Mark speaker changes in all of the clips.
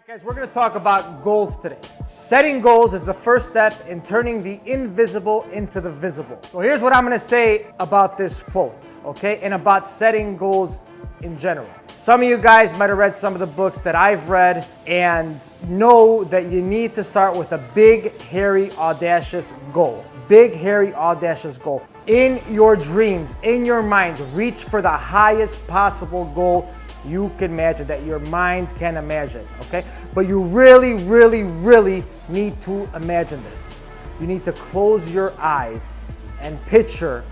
Speaker 1: Guys, we're going to talk about goals today. Setting goals is the first step in turning the invisible into the visible. So here's what I'm going to say about this quote, okay, and about setting goals in general. Some of you guys might have read some of the books that I've read and know that you need to start with a big, hairy, audacious goal. Big, hairy, audacious goal. In your dreams, in your mind, reach for the highest possible goal you can imagine, that your mind can imagine, okay? But you really need to imagine this. You need to close your eyes and picture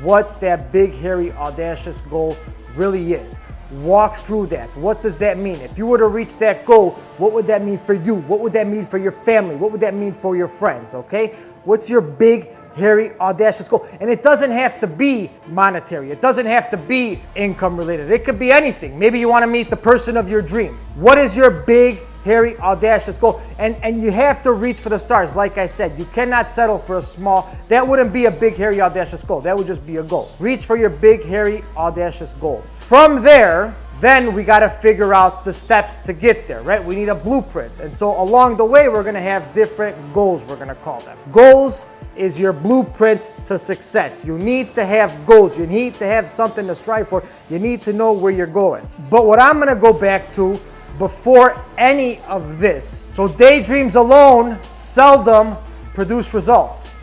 Speaker 1: what that big, hairy, audacious goal really is. Walk through that. What does that mean? If you were to reach that goal, what would that mean for you? What would that mean for your family? What would that mean for your friends, okay? What's your big, hairy, audacious goal? And it doesn't have to be monetary. It doesn't have to be income related. It could be anything. Maybe you want to meet the person of your dreams. What is your big, hairy, audacious goal? And you have to reach for the stars. Like I said, you cannot settle for a small, that wouldn't be a big, hairy, audacious goal. That would just be a goal. Reach for your big, hairy, audacious goal. From there, then we got to figure out the steps to get there, right? We need a blueprint. And so along the way, we're going to have different goals, we're going to call them. Goals is your blueprint to success. You need to have goals. You need to have something to strive for. You need to know where you're going. But what I'm going to go back to before any of this, so daydreams alone seldom produce results.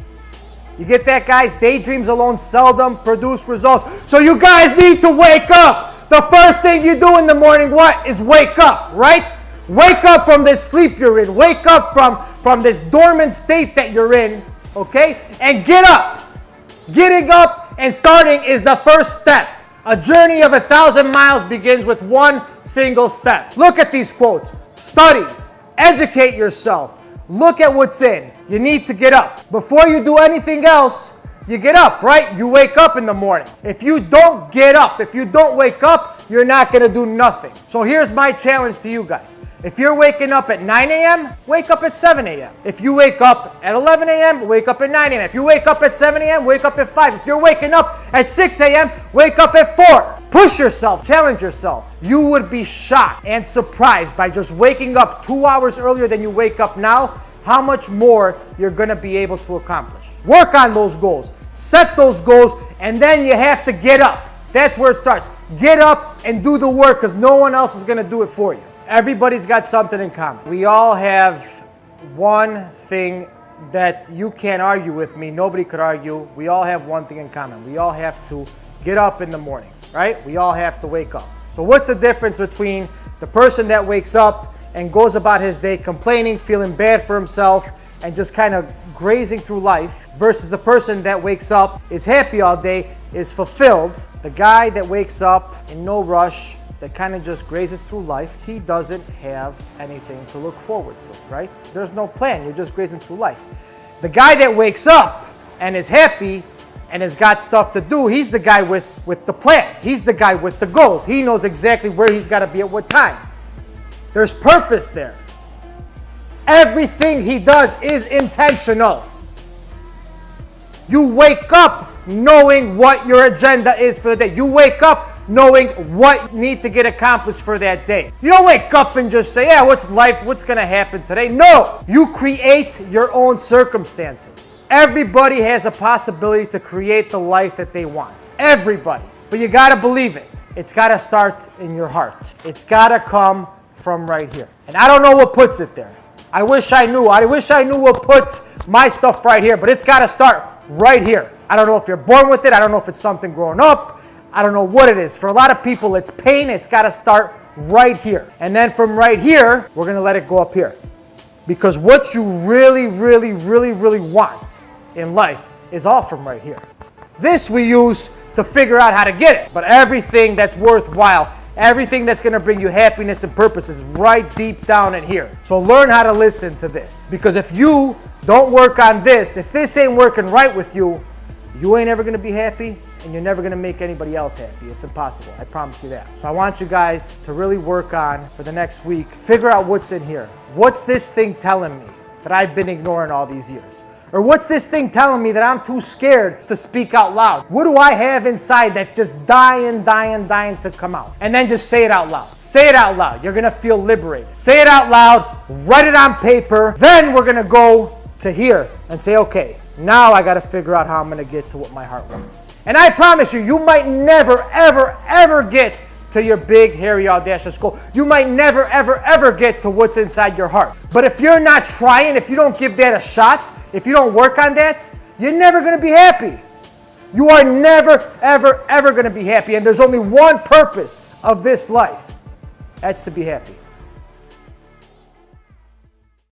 Speaker 1: You get that, guys? Daydreams alone seldom produce results. So you guys need to wake up. The first thing you do in the morning, what? Is wake up, right? Wake up from this sleep you're in. Wake up from this dormant state that you're in. Okay? And get up. Getting up and starting is the first step. A journey of 1,000 miles begins with one single step. Look at these quotes. Study. Educate yourself. Look at what's in. You need to get up. Before you do anything else, you get up, right? You wake up in the morning. If you don't get up, if you don't wake up, you're not going to do nothing. So here's my challenge to you guys. If you're waking up at 9 a.m., wake up at 7 a.m. If you wake up at 11 a.m., wake up at 9 a.m. If you wake up at 7 a.m., wake up at 5. If you're waking up at 6 a.m., wake up at 4. Push yourself, challenge yourself. You would be shocked and surprised by just waking up 2 hours earlier than you wake up now, how much more you're going to be able to accomplish. Work on those goals. Set those goals, and then you have to get up. That's where it starts. Get up and do the work, because no one else is going to do it for you. Everybody's got something in common. We all have one thing that you can't argue with me. Nobody could argue. We all have one thing in common. We all have to get up in the morning, right? We all have to wake up. So what's the difference between the person that wakes up and goes about his day complaining, feeling bad for himself, and just kind of grazing through life, versus the person that wakes up, is happy all day, is fulfilled? The guy that wakes up in no rush, that kind of just grazes through life, he doesn't have anything to look forward to, right? There's no plan. You're just grazing through life. The guy that wakes up and is happy and has got stuff to do, he's the guy with the plan. He's the guy with the goals. He knows exactly where he's got to be at what time. There's purpose there. Everything he does is intentional. You wake up knowing what your agenda is for the day. You wake up knowing what you need to get accomplished for that day. You don't wake up and just say, yeah, what's life? What's going to happen today? No, you create your own circumstances. Everybody has a possibility to create the life that they want. Everybody. But you got to believe it. It's got to start in your heart. It's got to come from right here. And I don't know what puts it there. I wish I knew. I wish I knew what puts my stuff right here, but it's got to start right here. I don't know if you're born with it. I don't know if it's something growing up. I don't know what it is. For a lot of people, it's pain. It's got to start right here. And then from right here, we're going to let it go up here. Because what you really want in life is all from right here. This we use to figure out how to get it. But everything that's worthwhile, everything that's going to bring you happiness and purpose is right deep down in here. So learn how to listen to this. Because if you don't work on this, if this ain't working right with you, you ain't ever going to be happy, and you're never going to make anybody else happy. It's impossible. I promise you that. So I want you guys to really work on, for the next week, figure out what's in here. What's this thing telling me that I've been ignoring all these years? Or what's this thing telling me that I'm too scared to speak out loud? What do I have inside that's just dying to come out? And then just say it out loud. Say it out loud. You're gonna feel liberated. Say it out loud, write it on paper. Then we're gonna go to here and say, okay, now I gotta figure out how I'm gonna get to what my heart wants. And I promise you, you might never, ever get to your big, hairy, audacious goal. You might never, ever get to what's inside your heart. But if you're not trying, if you don't give that a shot, if you don't work on that, you're never going to be happy. You are never, ever going to be happy. And there's only one purpose of this life. That's to be happy.